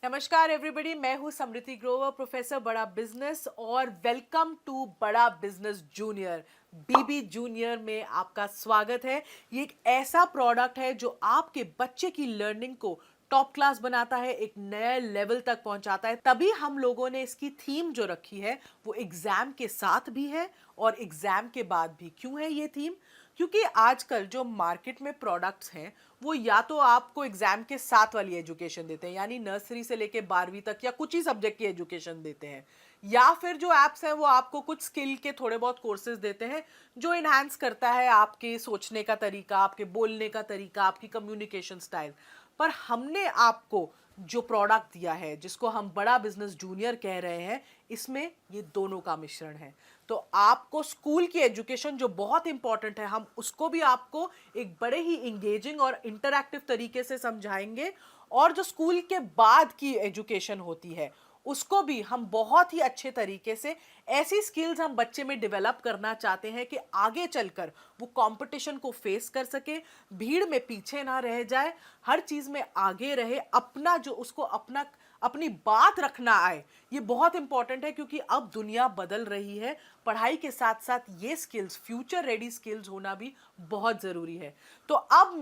नमस्कार एवरीबॉडी, मैं हूं समृति ग्रोवर, प्रोफेसर बड़ा बिजनेस, और वेलकम टू बड़ा बिजनेस जूनियर। बीबी जूनियर में आपका स्वागत है। ये एक ऐसा प्रोडक्ट है जो आपके बच्चे की लर्निंग को टॉप क्लास बनाता है, एक नए लेवल तक पहुंचाता है। तभी हम लोगों ने इसकी थीम जो रखी है वो एग्जाम के साथ भी है और एग्जाम के बाद भी। क्यों है ये थीम? क्योंकि आजकल जो मार्केट में प्रोडक्ट्स हैं वो या तो आपको एग्जाम के साथ वाली एजुकेशन देते हैं, यानी नर्सरी से लेके 12वीं तक या कुछ ही सब्जेक्ट की एजुकेशन देते हैं, या फिर जो एप्स हैं वो आपको कुछ स्किल के थोड़े बहुत कोर्सेज देते हैं जो इन्हांस करता है आपके सोचने का तरीका, आपके बोलने का तरीका, आपकी कम्युनिकेशन स्टाइल। पर हमने आपको जो प्रोडक्ट दिया है, जिसको हम बड़ा बिजनेस जूनियर कह रहे हैं, इसमें ये दोनों का मिश्रण है। तो आपको स्कूल की एजुकेशन जो बहुत इंपॉर्टेंट है, हम उसको भी आपको एक बड़े ही इंगेजिंग और इंटरैक्टिव तरीके से समझाएंगे, और जो स्कूल के बाद की एजुकेशन होती है उसको भी हम बहुत ही अच्छे तरीके से, ऐसी स्किल्स हम बच्चे में डेवलप करना चाहते हैं कि आगे चलकर वो कंपटीशन को फेस कर सके, भीड़ में पीछे ना रह जाए, हर चीज में आगे रहे, अपना जो उसको अपनी बात रखना आए। ये बहुत इंपॉर्टेंट है क्योंकि अब दुनिया बदल रही है। पढ़ाई के साथ साथ ये स्किल्स, फ्यूचर रेडी स्किल्स होना भी बहुत जरूरी है। तो अब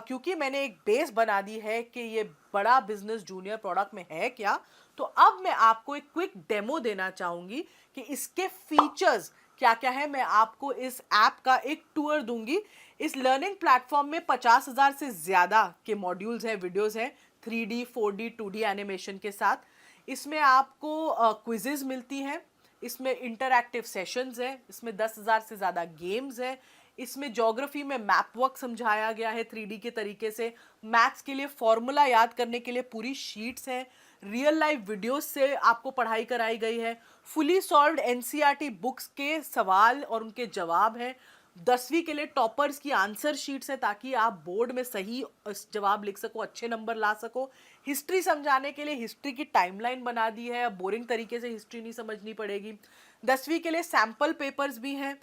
क्योंकि मैंने एक बेस बना दी है कि ये बड़ा बिजनेस जूनियर प्रोडक्ट में है क्या, तो अब मैं आपको एक क्विक डेमो देना चाहूंगी कि इसके फीचर्स क्या क्या है। मैं आपको इस ऐप का एक टूर दूंगी। इस लर्निंग प्लेटफॉर्म में 50,000 से ज्यादा के मॉड्यूल्स हैं, वीडियोस हैं, 3D 4D 2D एनिमेशन के साथ। इसमें आपको क्विजेज मिलती हैं, इसमें इंटरैक्टिव सेशंस हैं, इसमें 10,000 से ज़्यादा गेम्स हैं, इसमें ज्योग्राफी में मैप वर्क समझाया गया है 3D के तरीके से, मैथ्स के लिए फॉर्मूला याद करने के लिए पूरी शीट्स हैं, रियल लाइफ वीडियोस से आपको पढ़ाई कराई गई है, फुली सॉल्व्ड एनसीईआरटी बुक्स के सवाल और उनके जवाब हैं, 10वीं के लिए टॉपर्स की आंसर शीट्स है ताकि आप बोर्ड में सही जवाब लिख सको, अच्छे नंबर ला सको। हिस्ट्री समझाने के लिए हिस्ट्री की टाइमलाइन बना दी है, बोरिंग तरीके से हिस्ट्री नहीं समझनी पड़ेगी। 10वीं के लिए सैंपल पेपर्स भी हैं,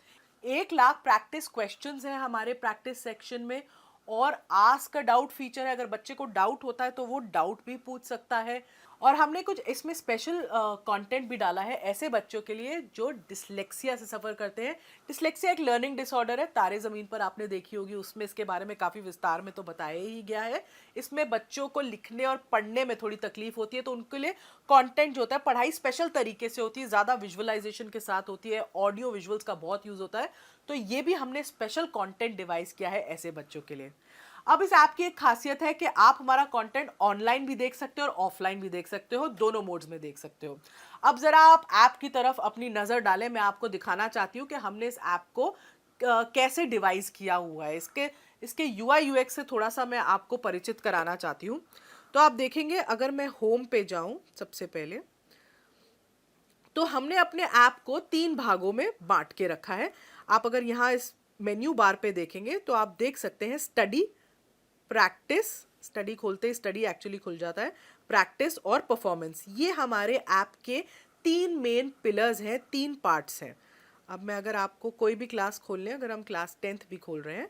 1 लाख प्रैक्टिस क्वेश्चंस हैं हमारे प्रैक्टिस सेक्शन में, और आस्क अ डाउट फीचर है। अगर बच्चे को डाउट होता है तो वो डाउट भी पूछ सकता है। और हमने कुछ इसमें स्पेशल कंटेंट भी डाला है ऐसे बच्चों के लिए जो डिसलेक्सिया से सफ़र करते हैं। डिसलेक्सिया एक लर्निंग डिसऑर्डर है, तारे ज़मीन पर आपने देखी होगी, उसमें इसके बारे में काफ़ी विस्तार में तो बताया ही गया है। इसमें बच्चों को लिखने और पढ़ने में थोड़ी तकलीफ होती है, तो उनके लिए कंटेंट जो होता है, पढ़ाई स्पेशल तरीके से होती है, ज़्यादा विजुअलाइजेशन के साथ होती है, ऑडियो विजुअल्स का बहुत यूज़ होता है। तो ये भी हमने स्पेशल कंटेंट डिवाइस किया है ऐसे बच्चों के लिए। अब इस ऐप की एक खासियत है कि आप हमारा कंटेंट ऑनलाइन भी देख सकते हो और ऑफलाइन भी देख सकते हो, दोनों मोड्स में देख सकते हो। अब जरा आप ऐप की तरफ अपनी नजर डालें। मैं आपको दिखाना चाहती हूँ कि हमने इस ऐप को कैसे डिवाइस किया हुआ है। इसके यूआई यूएक्स से थोड़ा सा मैं आपको परिचित कराना चाहती हूँ। तो आप देखेंगे, अगर मैं होम पे जाऊं सबसे पहले, तो हमने अपने ऐप को 3 भागों में बांट के रखा है। आप अगर यहाँ इस मेन्यू बार पे देखेंगे तो आप देख सकते हैं स्टडी, प्रैक्टिस, स्टडी खोलते ही स्टडी एक्चुअली खुल जाता है, प्रैक्टिस और परफॉर्मेंस। ये हमारे ऐप के 3 मेन पिलर्स हैं, 3 पार्ट्स हैं। अब मैं अगर आपको कोई भी क्लास खोल लें, अगर हम क्लास 10th भी खोल रहे हैं,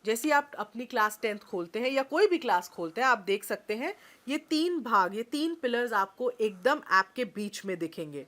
जैसे ही आप अपनी क्लास 10th खोलते हैं या कोई भी क्लास खोलते हैं, आप देख सकते हैं ये 3 भाग, ये 3 पिलर्स आपको एकदम ऐप के बीच में दिखेंगे।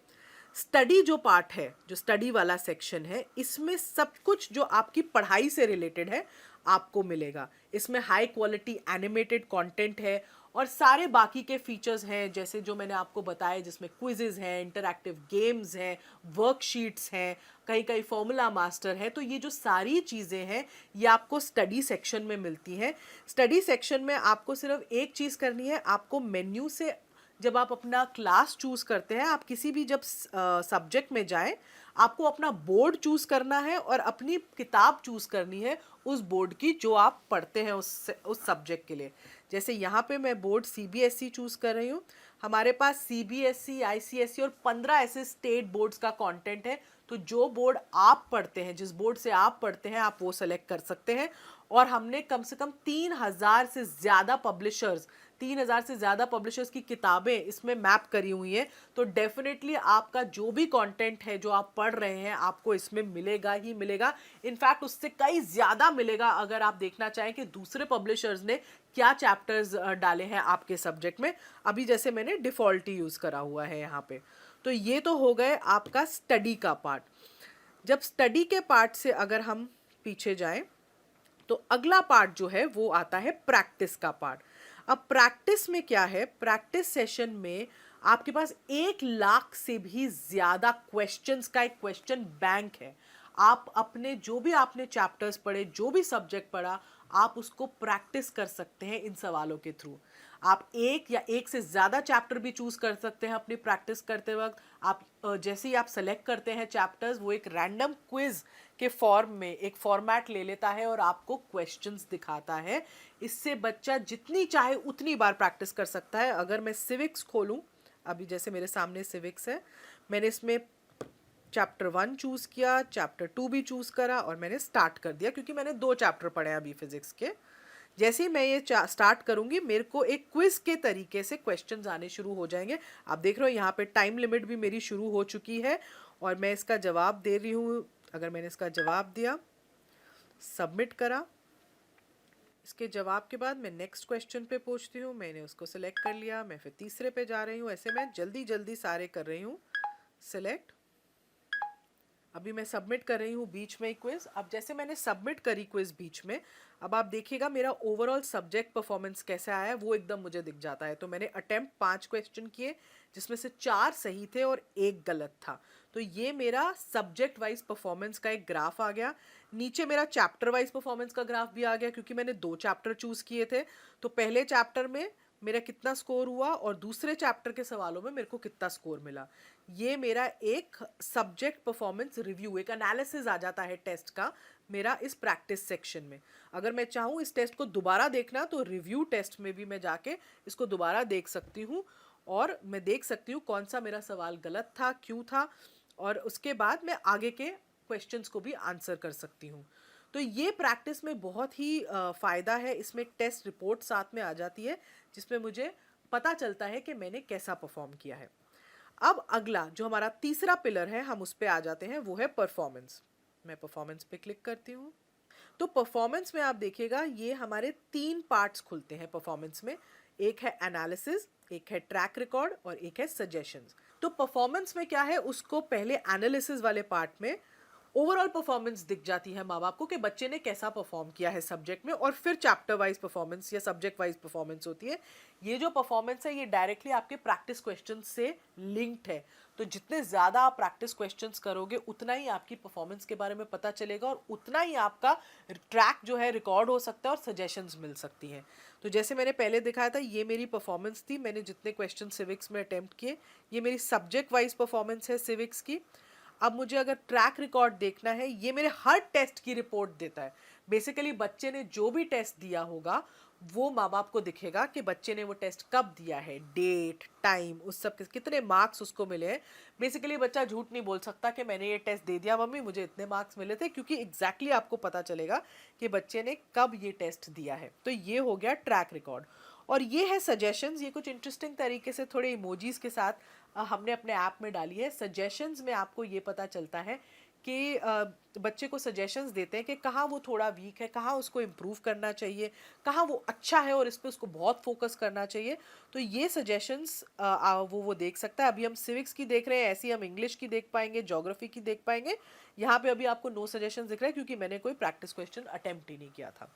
स्टडी जो पार्ट है, जो स्टडी वाला सेक्शन है, इसमें सब कुछ जो आपकी पढ़ाई से रिलेटेड है आपको मिलेगा। इसमें हाई क्वालिटी एनिमेटेड कंटेंट है और सारे बाकी के फीचर्स हैं, जैसे जो मैंने आपको बताया, जिसमें क्विजेज हैं, इंटरैक्टिव गेम्स हैं, वर्कशीट्स हैं, कहीं कहीं फॉर्मूला मास्टर है। तो ये जो सारी चीज़ें हैं ये आपको स्टडी सेक्शन में मिलती हैं। स्टडी सेक्शन में आपको सिर्फ एक चीज़ करनी है, आपको मेन्यू से जब आप अपना क्लास चूज करते हैं, आप किसी भी जब सब्जेक्ट में जाएं, आपको अपना बोर्ड चूज करना है और अपनी किताब चूज करनी है उस बोर्ड की जो आप पढ़ते हैं उस सब्जेक्ट के लिए। जैसे यहाँ पे मैं बोर्ड सीबीएसई चूज कर रही हूँ। हमारे पास सीबीएसई, आईसीएसई और 15 ऐसे स्टेट बोर्ड्स का कंटेंट है। तो जो बोर्ड आप पढ़ते हैं, जिस बोर्ड से आप पढ़ते हैं, आप वो सेलेक्ट कर सकते हैं। और हमने कम से कम 3,000 से ज़्यादा पब्लिशर्स की किताबें इसमें मैप करी हुई हैं। तो डेफिनेटली आपका जो भी कंटेंट है जो आप पढ़ रहे हैं, आपको इसमें मिलेगा ही मिलेगा। इनफैक्ट उससे कई ज़्यादा मिलेगा अगर आप देखना चाहें कि दूसरे पब्लिशर्स ने क्या चैप्टर्स डाले हैं आपके सब्जेक्ट में। अभी जैसे मैंने डिफ़ॉल्ट ही यूज़ करा हुआ है यहाँ पे। तो ये तो हो गए आपका स्टडी का पार्ट। जब स्टडी के पार्ट से अगर हम पीछे जाएं तो अगला पार्ट जो है वो आता है प्रैक्टिस का पार्ट। अब प्रैक्टिस में क्या है, प्रैक्टिस सेशन में आपके पास 1 लाख से भी ज़्यादा क्वेश्चंस का एक क्वेश्चन बैंक है। आप अपने जो भी आपने चैप्टर्स पढ़े, जो भी सब्जेक्ट पढ़ा, आप उसको प्रैक्टिस कर सकते हैं इन सवालों के थ्रू। आप एक या एक से ज़्यादा चैप्टर भी चूज़ कर सकते हैं अपनी प्रैक्टिस करते वक्त। आप जैसे ही आप सेलेक्ट करते हैं चैप्टर्स, वो एक रैंडम क्विज के फॉर्म में एक फॉर्मेट ले लेता है और आपको क्वेश्चंस दिखाता है। इससे बच्चा जितनी चाहे उतनी बार प्रैक्टिस कर सकता है। अगर मैं सिविक्स खोलूँ, अभी जैसे मेरे सामने सिविक्स है, मैंने इसमें चैप्टर 1 चूज़ किया, चैप्टर 2 भी चूज़ करा और मैंने स्टार्ट कर दिया, क्योंकि मैंने 2 चैप्टर पढ़े हैं अभी फिजिक्स के। जैसे ही मैं ये स्टार्ट करूंगी, मेरे को एक क्विज के तरीके से क्वेश्चंस आने शुरू हो जाएंगे। आप देख रहे हो यहाँ पे टाइम लिमिट भी मेरी शुरू हो चुकी है और मैं इसका जवाब दे रही हूँ। अगर मैंने इसका जवाब दिया, सबमिट करा, इसके जवाब के बाद मैं नेक्स्ट क्वेश्चन पे पहुँचती हूँ। मैंने उसको सिलेक्ट कर लिया, मैं फिर तीसरे पे जा रही हूँ। ऐसे मैं जल्दी जल्दी सारे कर रही हूँ सिलेक्ट। अभी मैं सबमिट कर रही हूँ बीच में क्विज। अब जैसे मैंने सबमिट करी क्विज बीच में, अब आप देखिएगा मेरा ओवरऑल सब्जेक्ट परफॉर्मेंस कैसा आया है, वो एकदम मुझे दिख जाता है। तो मैंने अटेम्प्ट 5 क्वेश्चन किए, जिसमें से 4 सही थे और 1 गलत था। तो ये मेरा सब्जेक्ट वाइज परफॉर्मेंस का एक ग्राफ आ गया। नीचे मेरा चैप्टर वाइज परफॉर्मेंस का ग्राफ भी आ गया, क्योंकि मैंने 2 चैप्टर चूज किए थे। तो पहले चैप्टर में मेरा कितना स्कोर हुआ और दूसरे चैप्टर के सवालों में मेरे को कितना स्कोर मिला। ये मेरा एक सब्जेक्ट परफॉर्मेंस रिव्यू, एक एनालिसिस आ जाता है टेस्ट का मेरा इस प्रैक्टिस सेक्शन में। अगर मैं चाहूँ इस टेस्ट को दोबारा देखना, तो रिव्यू टेस्ट में भी मैं जाके इसको दोबारा देख सकती हूँ और मैं देख सकती हूँ कौन सा मेरा सवाल गलत था, क्यों था, और उसके बाद मैं आगे के क्वेश्चंस को भी आंसर कर सकती हूँ। तो ये प्रैक्टिस में बहुत ही फ़ायदा है। इसमें एक टेस्ट रिपोर्ट साथ में आ जाती है, जिसमें मुझे पता चलता है कि मैंने कैसा परफॉर्म किया है। अब अगला जो हमारा तीसरा पिलर है, हम उस पे आ जाते हैं, वो है परफॉर्मेंस। मैं परफॉर्मेंस पे क्लिक करती हूँ। तो परफॉर्मेंस में आप देखिएगा ये हमारे 3 पार्ट्स खुलते हैं परफॉर्मेंस में। एक है एनालिसिस, एक है ट्रैक रिकॉर्ड और एक है सजेशंस। तो परफॉर्मेंस में क्या है, उसको पहले एनालिसिस वाले पार्ट में ओवरऑल परफॉर्मेंस दिख जाती है माँ बाप को कि बच्चे ने कैसा परफॉर्म किया है सब्जेक्ट में, और फिर चैप्टर वाइज परफॉर्मेंस या सब्जेक्ट वाइज परफॉर्मेंस होती है। ये जो परफॉर्मेंस है ये डायरेक्टली आपके प्रैक्टिस क्वेश्चन से लिंक्ड है। तो जितने ज़्यादा आप प्रैक्टिस क्वेश्चंस करोगे, उतना ही आपकी परफॉर्मेंस के बारे में पता चलेगा और उतना ही आपका ट्रैक जो है रिकॉर्ड हो सकता है और सजेशंस मिल सकती हैं। तो जैसे मैंने पहले दिखाया था, ये मेरी परफॉर्मेंस थी। मैंने जितने क्वेश्चन सिविक्स में अटेम्प्ट किए, ये मेरी सब्जेक्ट वाइज परफॉर्मेंस है सिविक्स की। अब मुझे अगर ट्रैक रिकॉर्ड देखना है, ये मेरे हर टेस्ट की रिपोर्ट देता है। बेसिकली बच्चे ने जो भी टेस्ट दिया होगा वो माँ बाप को दिखेगा कि बच्चे ने वो टेस्ट कब दिया है, डेट, टाइम, उस सब कितने मार्क्स उसको मिले हैं। बेसिकली बच्चा झूठ नहीं बोल सकता कि मैंने ये टेस्ट दे दिया मम्मी, मुझे इतने मार्क्स मिले थे, क्योंकि एग्जैक्टली आपको पता चलेगा कि बच्चे ने कब ये टेस्ट दिया है। तो ये हो गया ट्रैक रिकॉर्ड। और ये है सजेशंस। ये कुछ इंटरेस्टिंग तरीके से थोड़े इमोजीज के साथ हमने अपने ऐप में डाली है। सजेशंस में आपको ये पता चलता है कि बच्चे को सजेशंस देते हैं कि कहाँ वो थोड़ा वीक है, कहाँ उसको इम्प्रूव करना चाहिए, कहाँ वो अच्छा है और इस पे उसको बहुत फोकस करना चाहिए। तो ये सजेशंस वो देख सकता है। अभी हम सिविक्स की देख रहे हैं, ऐसे ही हम इंग्लिश की देख पाएंगे, ज्योग्राफी की देख पाएंगे। यहाँ पे अभी आपको नो सजेशंस दिख रहा है, क्योंकि मैंने कोई प्रैक्टिस क्वेश्चन अटेम्प्ट ही नहीं किया था।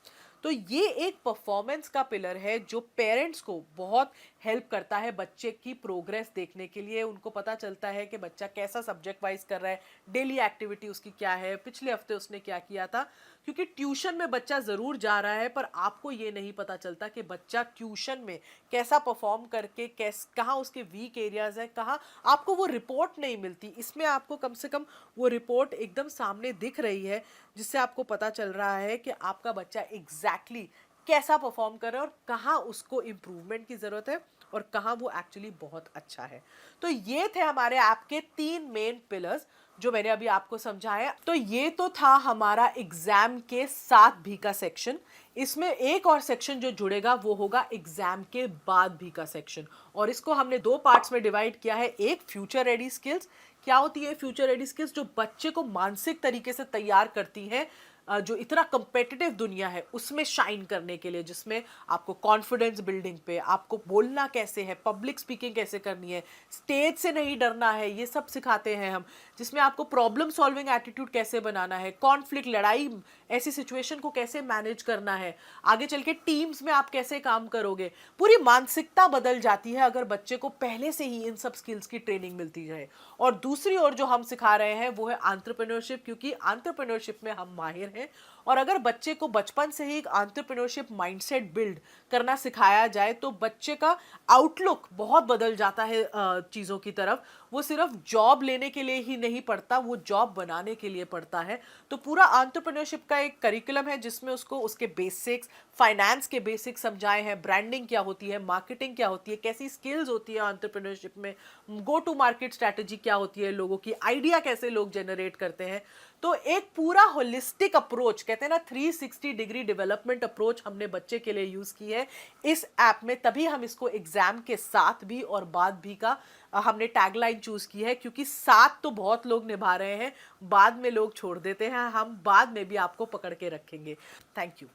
तो ये एक परफॉर्मेंस का पिलर है जो पेरेंट्स को बहुत हेल्प करता है बच्चे की प्रोग्रेस देखने के लिए। उनको पता चलता है कि बच्चा कैसा सब्जेक्ट वाइज कर रहा है, डेली एक्टिविटी उसकी क्या है, पिछले हफ्ते उसने क्या किया था। क्योंकि ट्यूशन में बच्चा ज़रूर जा रहा है, पर आपको ये नहीं पता चलता कि बच्चा ट्यूशन में कैसा परफॉर्म करके कहाँ उसके वीक एरियाज हैं, कहाँ आपको वो रिपोर्ट नहीं मिलती। इसमें आपको कम से कम वो रिपोर्ट एकदम सामने दिख रही है, जिससे आपको पता चल रहा है कि आपका बच्चा एग्जैक्टली कैसा परफॉर्म कर रहा है और कहाँ उसको इम्प्रूवमेंट की ज़रूरत है और कहाँ वो एक्चुअली बहुत अच्छा है। तो ये थे हमारे ऐप के 3 मेन पिलर्स जो मैंने अभी आपको समझाया। तो ये तो था हमारा एग्जाम के साथ भी का सेक्शन। इसमें एक और सेक्शन जो जुड़ेगा वो होगा एग्जाम के बाद भी का सेक्शन, और इसको हमने 2 पार्ट्स में डिवाइड किया है। एक फ्यूचर रेडी स्किल्स। क्या होती है फ्यूचर रेडी स्किल्स? जो बच्चे को मानसिक तरीके से तैयार करती हैं जो इतना कंपेटिटिव दुनिया है उसमें शाइन करने के लिए, जिसमें आपको कॉन्फिडेंस बिल्डिंग पे, आपको बोलना कैसे है, पब्लिक स्पीकिंग कैसे करनी है, स्टेज से नहीं डरना है, ये सब सिखाते हैं हम। जिसमें आपको प्रॉब्लम सॉल्विंग एटीट्यूड कैसे बनाना है, कॉन्फ्लिक्ट, लड़ाई, ऐसी सिचुएशन को कैसे मैनेज करना है, आगे चल के टीम्स में आप कैसे काम करोगे। पूरी मानसिकता बदल जाती है अगर बच्चे को पहले से ही इन सब स्किल्स की ट्रेनिंग मिलती जाए। और दूसरी ओर जो हम सिखा रहे हैं वो है एंटरप्रेन्योरशिप, क्योंकि एंटरप्रेन्योरशिप में हम माहिर हैं। और अगर बच्चे को बचपन से ही एक एंटरप्रेन्योरशिप माइंडसेट बिल्ड करना सिखाया जाए तो बच्चे का आउटलुक बहुत बदल जाता है चीज़ों की तरफ। वो सिर्फ जॉब लेने के लिए ही नहीं पढ़ता, वो जॉब बनाने के लिए पढ़ता है। तो पूरा एंटरप्रेन्योरशिप का एक करिकुलम है जिसमें उसको उसके बेसिक्स, फाइनेंस के बेसिक्स समझाए हैं, ब्रांडिंग क्या होती है, मार्केटिंग क्या होती है, कैसी स्किल्स होती है एंटरप्रेन्योरशिप में, गो टू मार्केट स्ट्रैटेजी क्या होती है, लोगों की आइडिया कैसे लोग जनरेट करते हैं। तो एक पूरा होलिस्टिक अप्रोच, कहते हैं ना 360 डिग्री डेवलपमेंट अप्रोच, हमने बच्चे के लिए यूज की है इस ऐप में। तभी हम इसको एग्जाम के साथ भी और बाद भी का हमने टैगलाइन चूज की है, क्योंकि साथ तो बहुत लोग निभा रहे हैं, बाद में लोग छोड़ देते हैं, हम बाद में भी आपको पकड़ के रखेंगे। Thank you.